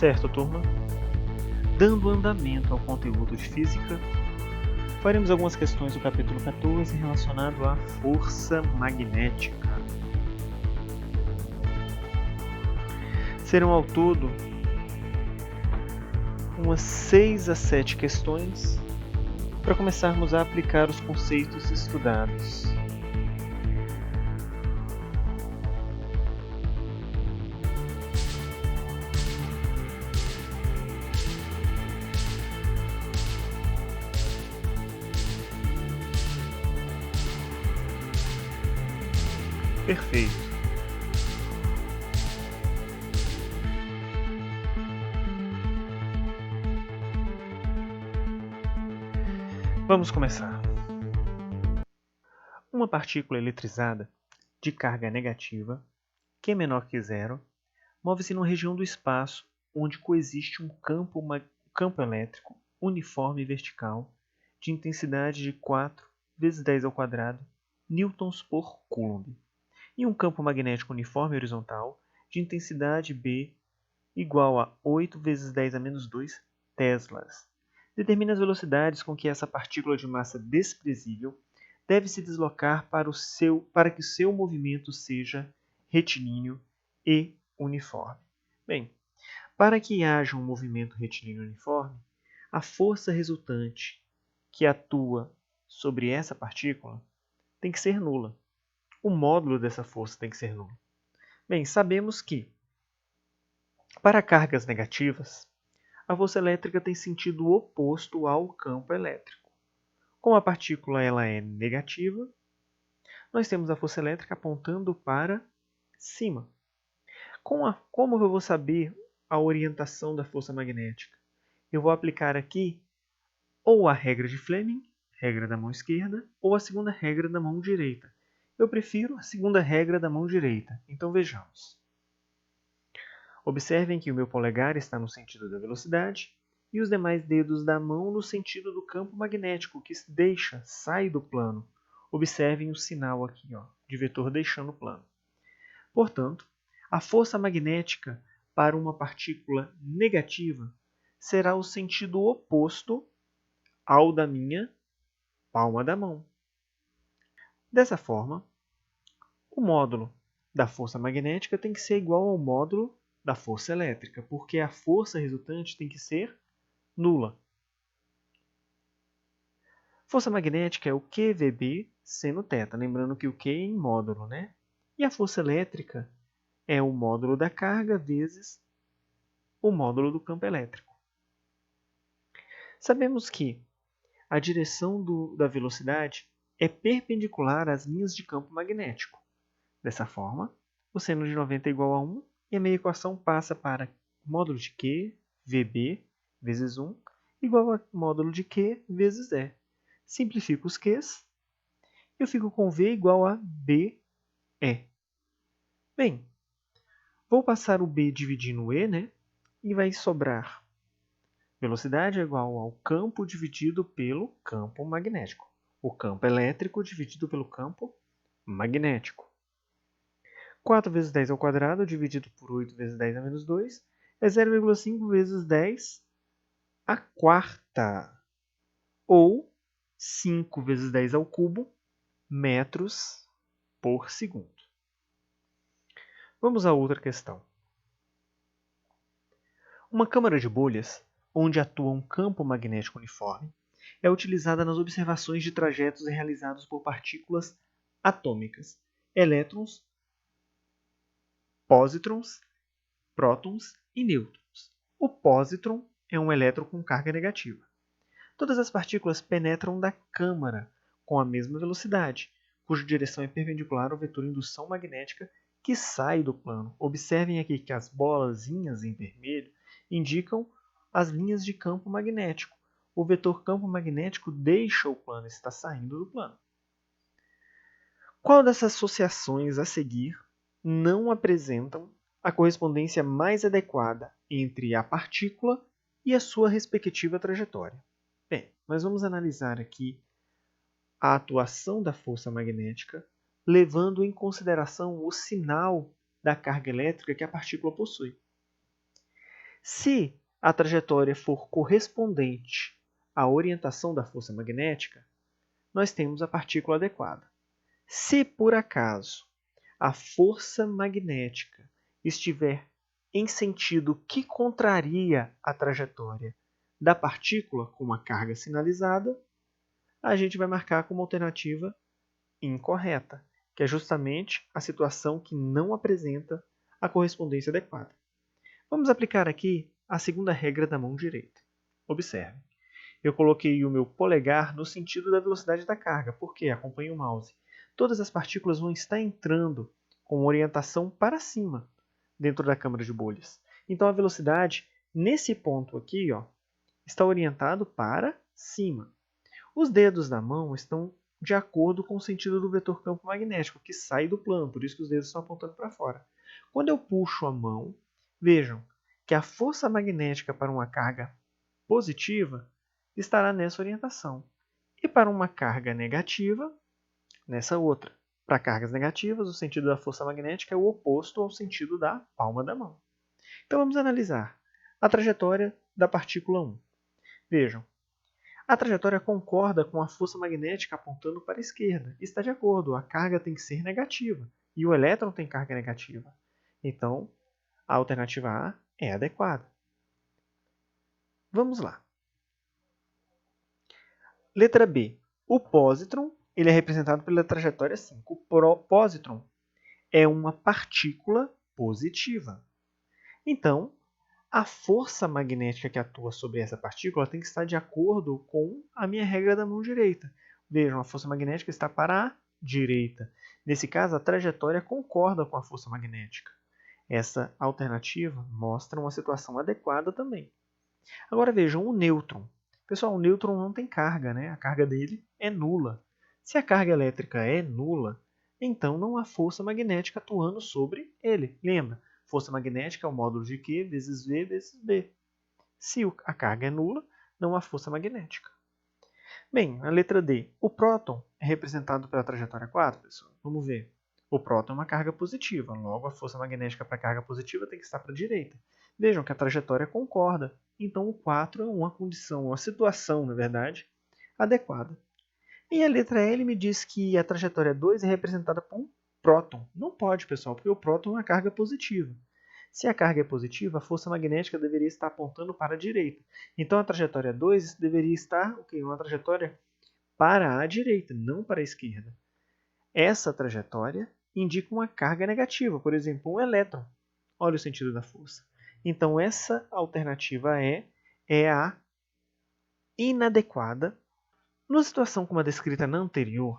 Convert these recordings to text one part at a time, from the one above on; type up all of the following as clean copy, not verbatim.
Certo, turma? Dando andamento ao conteúdo de física, faremos algumas questões do capítulo 14 relacionado à força magnética. Serão ao todo umas 6 a 7 questões para começarmos a aplicar os conceitos estudados. Perfeito. Vamos começar. Uma partícula eletrizada de carga negativa, Q menor que zero, move-se numa região do espaço onde coexiste um campo elétrico uniforme e vertical de intensidade de 4 vezes 10 ao quadrado newtons por coulomb e um campo magnético uniforme horizontal de intensidade B igual a 8 vezes 10 a menos 2 teslas. Determine as velocidades com que essa partícula de massa desprezível deve se deslocar para que seu movimento seja retilíneo e uniforme. Bem, para que haja um movimento retilíneo uniforme, a força resultante que atua sobre essa partícula tem que ser nula. O módulo dessa força tem que ser nulo. Bem, sabemos que, para cargas negativas, a força elétrica tem sentido oposto ao campo elétrico. Como a partícula ela é negativa, nós temos a força elétrica apontando para cima. Como eu vou saber a orientação da força magnética? Eu vou aplicar aqui ou a regra de Fleming, regra da mão esquerda, ou a segunda regra da mão direita. Eu prefiro a segunda regra da mão direita. Então vejamos. Observem que o meu polegar está no sentido da velocidade e os demais dedos da mão no sentido do campo magnético que sai do plano. Observem o sinal aqui, de vetor deixando o plano. Portanto, a força magnética para uma partícula negativa será o sentido oposto ao da minha palma da mão. Dessa forma, o módulo da força magnética tem que ser igual ao módulo da força elétrica, porque a força resultante tem que ser nula. Força magnética é o QVB seno θ, lembrando que o Q é em módulo, né? E a força elétrica é o módulo da carga vezes o módulo do campo elétrico. Sabemos que a direção da velocidade é perpendicular às linhas de campo magnético. Dessa forma, o seno de 90 é igual a 1 e a minha equação passa para módulo de Q, VB, vezes 1, igual a módulo de Q vezes E. Simplifico os Qs e eu fico com V igual a BE. Bem, vou passar o B dividindo o E, né? E vai sobrar velocidade é igual ao campo dividido pelo campo magnético. O campo elétrico dividido pelo campo magnético. 4 vezes 10 ao quadrado dividido por 8 vezes 10 a menos 2 é 0,5 vezes 10 à quarta. Ou 5 vezes 10 ao cubo metros por segundo. Vamos a outra questão. Uma câmara de bolhas, onde atua um campo magnético uniforme, é utilizada nas observações de trajetos realizados por partículas atômicas, elétrons, pósitrons, prótons e nêutrons. O pósitron é um elétron com carga negativa. Todas as partículas penetram da câmara com a mesma velocidade, cuja direção é perpendicular ao vetor indução magnética que sai do plano. Observem aqui que as bolazinhas em vermelho indicam as linhas de campo magnético. O vetor campo magnético deixa o plano, está saindo do plano. Qual dessas associações a seguir não apresentam a correspondência mais adequada entre a partícula e a sua respectiva trajetória? Bem, nós vamos analisar aqui a atuação da força magnética, levando em consideração o sinal da carga elétrica que a partícula possui. Se a trajetória for correspondente à orientação da força magnética, nós temos a partícula adequada. Se por acaso a força magnética estiver em sentido que contraria a trajetória da partícula com uma carga sinalizada, a gente vai marcar como alternativa incorreta, que é justamente a situação que não apresenta a correspondência adequada. Vamos aplicar aqui a segunda regra da mão direita. Observe, eu coloquei o meu polegar no sentido da velocidade da carga, porque acompanhe o mouse. Todas as partículas vão estar entrando com orientação para cima dentro da câmara de bolhas. Então a velocidade nesse ponto aqui, está orientado para cima. Os dedos da mão estão de acordo com o sentido do vetor campo magnético, que sai do plano, por isso que os dedos estão apontando para fora. Quando eu puxo a mão, vejam que a força magnética para uma carga positiva estará nessa orientação, e para uma carga negativa, nessa outra. Para cargas negativas, o sentido da força magnética é o oposto ao sentido da palma da mão. Então vamos analisar a trajetória da partícula 1. Vejam, a trajetória concorda com a força magnética apontando para a esquerda. Está de acordo, a carga tem que ser negativa e o elétron tem carga negativa. Então, a alternativa A é adequada. Vamos lá. Letra B. O pósitron ele é representado pela trajetória 5. O pósitron é uma partícula positiva. Então, a força magnética que atua sobre essa partícula tem que estar de acordo com a minha regra da mão direita. Vejam, a força magnética está para a direita. Nesse caso, a trajetória concorda com a força magnética. Essa alternativa mostra uma situação adequada também. Agora vejam o nêutron. Pessoal, o nêutron não tem carga, né? A carga dele é nula. Se a carga elétrica é nula, então não há força magnética atuando sobre ele. Lembra? Força magnética é o módulo de Q vezes V vezes B. Se a carga é nula, não há força magnética. Bem, a letra D. O próton é representado pela trajetória 4, pessoal. Vamos ver. O próton é uma carga positiva, logo a força magnética para a carga positiva tem que estar para a direita. Vejam que a trajetória concorda, então o 4 é uma condição, uma situação, na verdade, adequada. E a letra L me diz que a trajetória 2 é representada por um próton. Não pode, pessoal, porque o próton é uma carga positiva. Se a carga é positiva, a força magnética deveria estar apontando para a direita. Então a trajetória 2 deveria estar uma trajetória para a direita, não para a esquerda. Essa trajetória indica uma carga negativa, por exemplo, um elétron. Olha o sentido da força. Então essa alternativa é a inadequada. Numa situação como a descrita na anterior,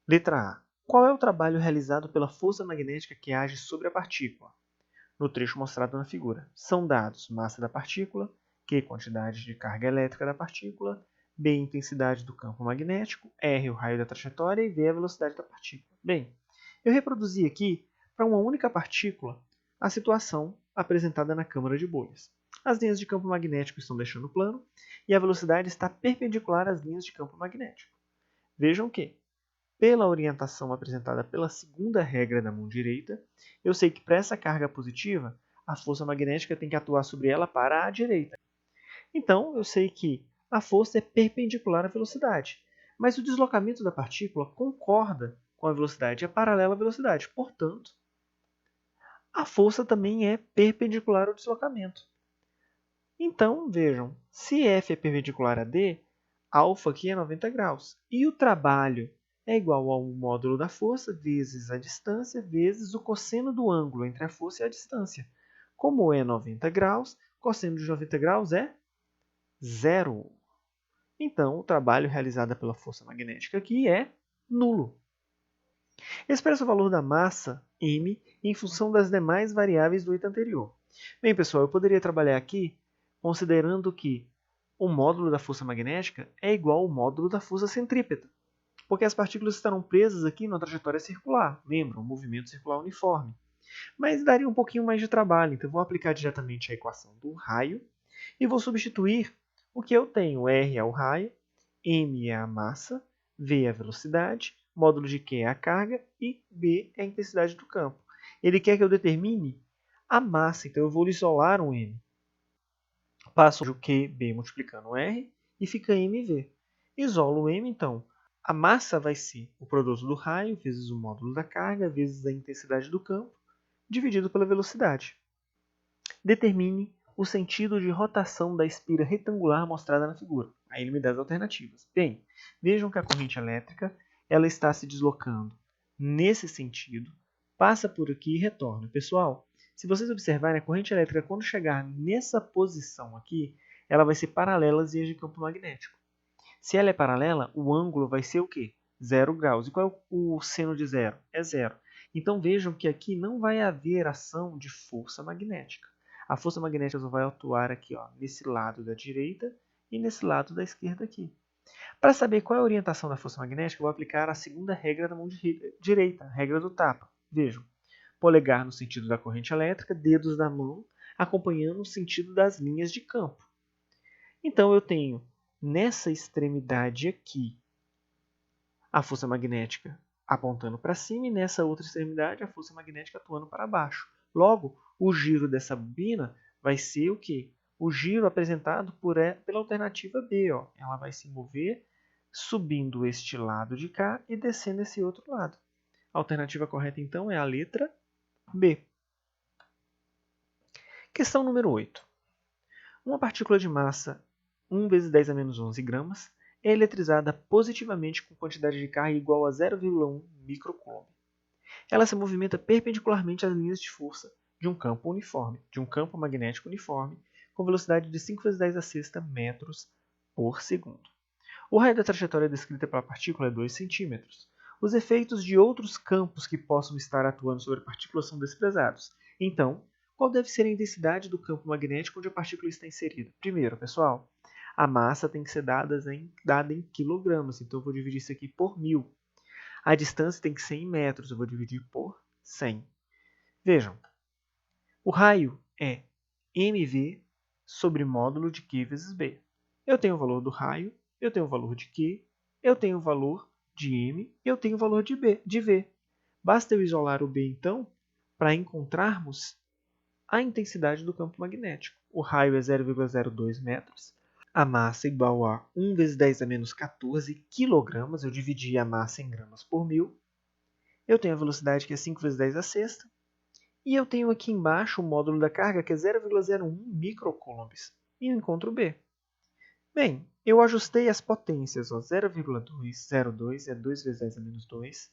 letra A. Qual é o trabalho realizado pela força magnética que age sobre a partícula? No trecho mostrado na figura, são dados massa da partícula, Q quantidade de carga elétrica da partícula, B intensidade do campo magnético, R o raio da trajetória e V a velocidade da partícula. Bem, eu reproduzi aqui para uma única partícula a situação apresentada na câmara de bolhas. As linhas de campo magnético estão deixando o plano e a velocidade está perpendicular às linhas de campo magnético. Vejam que, pela orientação apresentada pela segunda regra da mão direita, eu sei que para essa carga positiva, a força magnética tem que atuar sobre ela para a direita. Então, eu sei que a força é perpendicular à velocidade, mas o deslocamento da partícula concorda com a velocidade, é paralela à velocidade. Portanto, a força também é perpendicular ao deslocamento. Então, vejam, se F é perpendicular a D, alfa aqui é 90 graus. E o trabalho é igual ao módulo da força vezes a distância vezes o cosseno do ângulo entre a força e a distância. Como é 90 graus, cosseno de 90 graus é zero. Então, o trabalho realizado pela força magnética aqui é nulo. Expressa o valor da massa, m, em função das demais variáveis do item anterior. Bem, pessoal, eu poderia trabalhar aqui considerando que o módulo da força magnética é igual ao módulo da força centrípeta, porque as partículas estarão presas aqui numa trajetória circular. Lembram? Um movimento circular uniforme. Mas daria um pouquinho mais de trabalho, então vou aplicar diretamente a equação do raio e vou substituir o que eu tenho. R é o raio, m é a massa, v é a velocidade, módulo de Q é a carga e B é a intensidade do campo. Ele quer que eu determine a massa, então eu vou isolar um m. Passo o QB multiplicando o R e fica MV. Isolo o M, então. A massa vai ser o produto do raio vezes o módulo da carga vezes a intensidade do campo, dividido pela velocidade. Determine o sentido de rotação da espira retangular mostrada na figura. Aí ele me dá as alternativas. Bem, vejam que a corrente elétrica ela está se deslocando nesse sentido, passa por aqui e retorna. Pessoal, se vocês observarem, a corrente elétrica, quando chegar nessa posição aqui, ela vai ser paralela às vias de campo magnético. Se ela é paralela, o ângulo vai ser o quê? 0 graus. E qual é o seno de zero? É zero. Então vejam que aqui não vai haver ação de força magnética. A força magnética só vai atuar aqui, ó, nesse lado da direita e nesse lado da esquerda aqui. Para saber qual é a orientação da força magnética, eu vou aplicar a segunda regra da mão direita, a regra do tapa. Vejam, polegar no sentido da corrente elétrica, dedos da mão acompanhando o sentido das linhas de campo. Então eu tenho nessa extremidade aqui a força magnética apontando para cima e nessa outra extremidade a força magnética atuando para baixo. Logo, o giro dessa bobina vai ser o quê? O giro apresentado pela alternativa B. Ó. Ela vai se mover subindo este lado de cá e descendo esse outro lado. A alternativa correta, então, é a letra B. Questão número 8. Uma partícula de massa 1 vezes 10 a menos 11 gramas é eletrizada positivamente com quantidade de carga igual a 0,1 microcoulomb. Ela se movimenta perpendicularmente às linhas de força de um campo uniforme, de um campo magnético uniforme, com velocidade de 5 vezes 10 a sexta metros por segundo. O raio da trajetória descrita pela partícula é 2 centímetros. Os efeitos de outros campos que possam estar atuando sobre a partícula são desprezados. Então, qual deve ser a intensidade do campo magnético onde a partícula está inserida? Primeiro, pessoal, a massa tem que ser dada em quilogramas, então eu vou dividir isso aqui por 1000. A distância tem que ser em metros, eu vou dividir por 100. Vejam, o raio é mv sobre módulo de Q vezes B. Eu tenho o valor do raio, eu tenho o valor de Q, eu tenho o valor de M e eu tenho o valor de V. Basta eu isolar o B, então, para encontrarmos a intensidade do campo magnético. O raio é 0,02 metros. A massa é igual a 1 vezes 10 a menos 14 kg. Eu dividi a massa em gramas por 1000. Eu tenho a velocidade que é 5 vezes 10 a sexta. E eu tenho aqui embaixo o módulo da carga que é 0,01 microcoulombs. E eu encontro B. Bem, eu ajustei as potências. 0,202 é 2 vezes 10 a menos 2.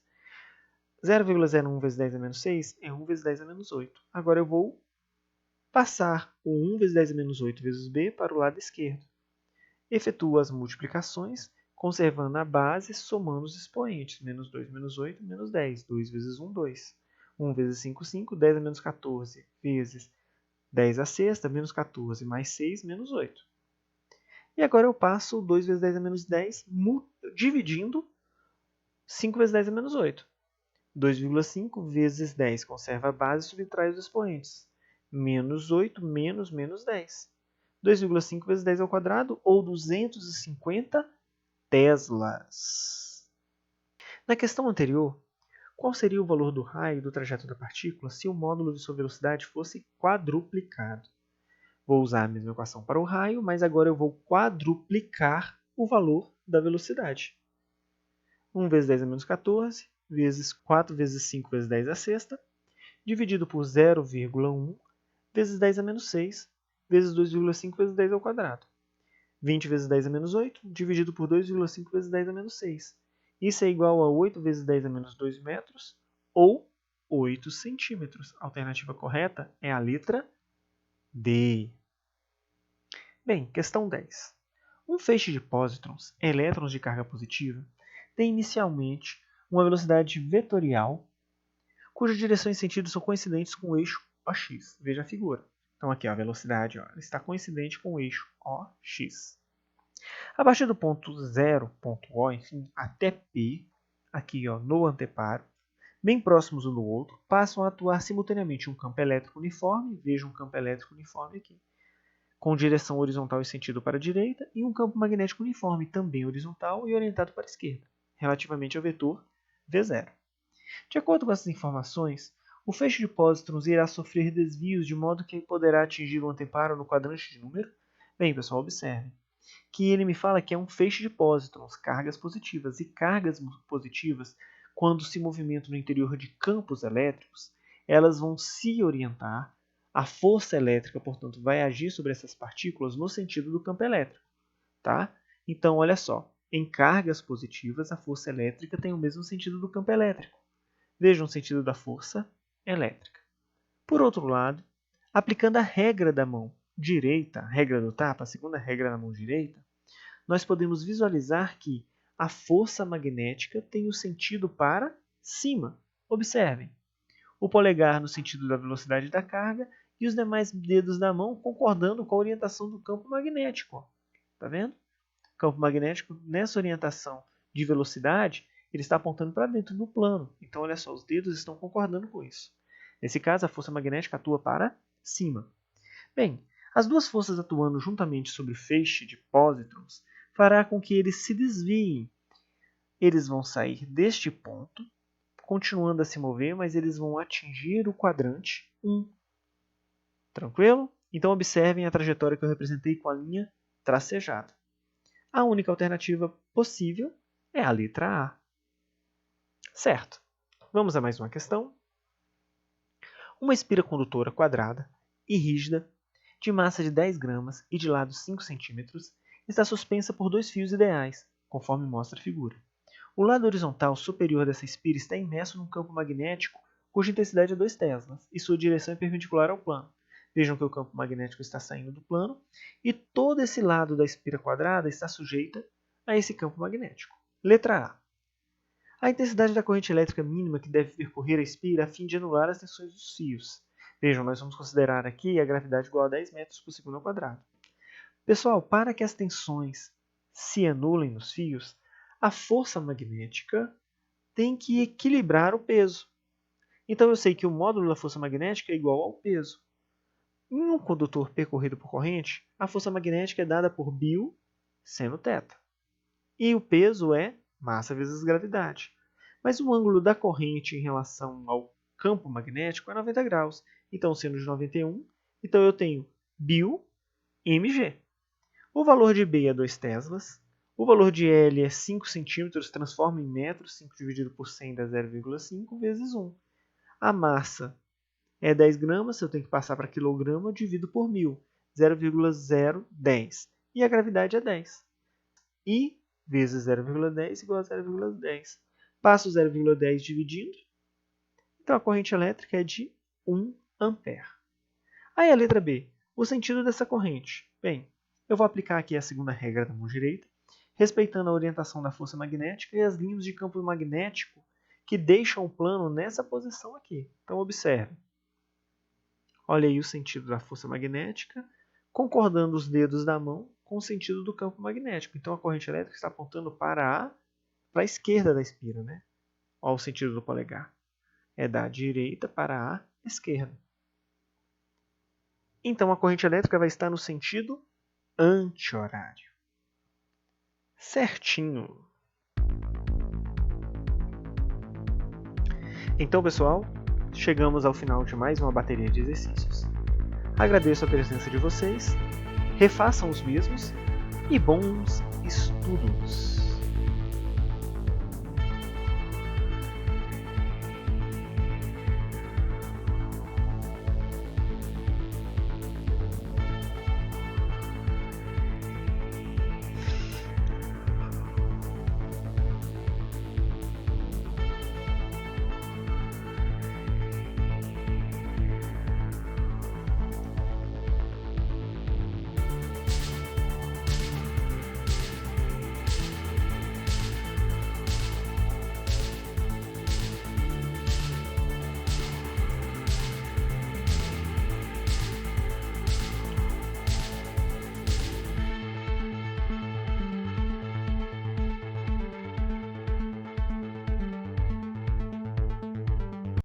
0,01 vezes 10 a menos 6 é 1 vezes 10 a menos 8. Agora eu vou passar o 1 vezes 10 a menos 8 vezes B para o lado esquerdo. Efetuo as multiplicações, conservando a base, somando os expoentes. Menos 2, menos 8, menos 10. 2 vezes 1, 2. 1 vezes 5, 5. 10 a menos 14 vezes 10 a sexta, menos 14 mais 6, menos 8. E agora eu passo 2 vezes 10 a menos 10, dividindo 5 vezes 10 a menos 8. 2,5 vezes 10 conserva a base e subtrai os expoentes. Menos 8 menos 10. 2,5 vezes 10 ao quadrado, ou 250 teslas. Na questão anterior, qual seria o valor do raio do trajeto da partícula se o módulo de sua velocidade fosse quadruplicado? Vou usar a mesma equação para o raio, mas agora eu vou quadruplicar o valor da velocidade. 1 vezes 10 a menos 14, vezes 4 vezes 5 vezes 10 a sexta, dividido por 0,1 vezes 10 a menos 6, vezes 2,5 vezes 10 ao quadrado. 20 vezes 10 a menos 8, dividido por 2,5 vezes 10 a menos 6. Isso é igual a 8 vezes 10 a menos 2 metros, ou 8 centímetros. A alternativa correta é a letra D. Bem, questão 10. Um feixe de pósitrons, elétrons de carga positiva, tem inicialmente uma velocidade vetorial, cuja direção e sentido são coincidentes com o eixo OX. Veja a figura. Então aqui ó, a velocidade ó, está coincidente com o eixo OX. A partir do ponto 0, ponto O, enfim, até P, aqui ó, no anteparo, bem próximos um do outro, passam a atuar simultaneamente um campo elétrico uniforme, veja um campo elétrico uniforme aqui, com direção horizontal e sentido para a direita, e um campo magnético uniforme, também horizontal e orientado para a esquerda, relativamente ao vetor V0. De acordo com essas informações, o feixe de pósitrons irá sofrer desvios de modo que poderá atingir o anteparo no quadrante de número, Bem, pessoal, observe que ele me fala que é um feixe de pósitrons, cargas positivas. E cargas positivas, quando se movimentam no interior de campos elétricos, elas vão se orientar, a força elétrica, portanto, vai agir sobre essas partículas no sentido do campo elétrico. Tá? Então, olha só, em cargas positivas, a força elétrica tem o mesmo sentido do campo elétrico. Vejam o sentido da força elétrica. Por outro lado, aplicando a regra da mão direita, a regra do tapa, a segunda regra da mão direita, nós podemos visualizar que a força magnética tem o sentido para cima. Observem, o polegar no sentido da velocidade da carga e os demais dedos da mão concordando com a orientação do campo magnético. Está vendo? O campo magnético, nessa orientação de velocidade, ele está apontando para dentro do plano. Então, olha só, os dedos estão concordando com isso. Nesse caso, a força magnética atua para cima. Bem, as duas forças atuando juntamente sobre o feixe de pósitrons fará com que eles se desviem. Eles vão sair deste ponto, continuando a se mover, mas eles vão atingir o quadrante 1. Tranquilo? Então, observem a trajetória que eu representei com a linha tracejada. A única alternativa possível é a letra A. Certo. Vamos a mais uma questão. Uma espira condutora quadrada e rígida, de massa de 10 gramas e de lado 5 centímetros, está suspensa por 2 fios ideais, conforme mostra a figura. O lado horizontal superior dessa espira está imerso num campo magnético cuja intensidade é 2 teslas e sua direção é perpendicular ao plano. Vejam que o campo magnético está saindo do plano e todo esse lado da espira quadrada está sujeita a esse campo magnético. Letra A. A intensidade da corrente elétrica mínima que deve percorrer a espira a fim de anular as tensões dos fios. Vejam, nós vamos considerar aqui a gravidade igual a 10 metros por segundo ao quadrado. Pessoal, para que as tensões se anulem nos fios, a força magnética tem que equilibrar o peso. Então eu sei que o módulo da força magnética é igual ao peso. Em um condutor percorrido por corrente, a força magnética é dada por β seno θ. E o peso é massa vezes gravidade. Mas o ângulo da corrente em relação ao campo magnético é 90 graus. Então, seno de 91, então eu tenho β mg. O valor de B é 2 teslas. O valor de L é 5 centímetros, transforma em metros. 5 dividido por 100 dá 0,5 vezes 1. A massa é 10 gramas, eu tenho que passar para quilograma, eu divido por 1000. 0,010. E a gravidade é 10. I vezes 0,10 igual a 0,10. Passo 0,10 dividindo. Então, a corrente elétrica é de 1 ampere. Aí a letra B. O sentido dessa corrente. Bem, eu vou aplicar aqui a segunda regra da mão direita, respeitando a orientação da força magnética e as linhas de campo magnético que deixam o plano nessa posição aqui. Então, observe. Olha aí o sentido da força magnética, concordando os dedos da mão com o sentido do campo magnético. Então, a corrente elétrica está apontando para a esquerda da espira, né? Olha o sentido do polegar. É da direita para a esquerda. Então, a corrente elétrica vai estar no sentido anti-horário. Certinho. Então, pessoal, chegamos ao final de mais uma bateria de exercícios. Agradeço a presença de vocês, refaçam os mesmos e bons estudos!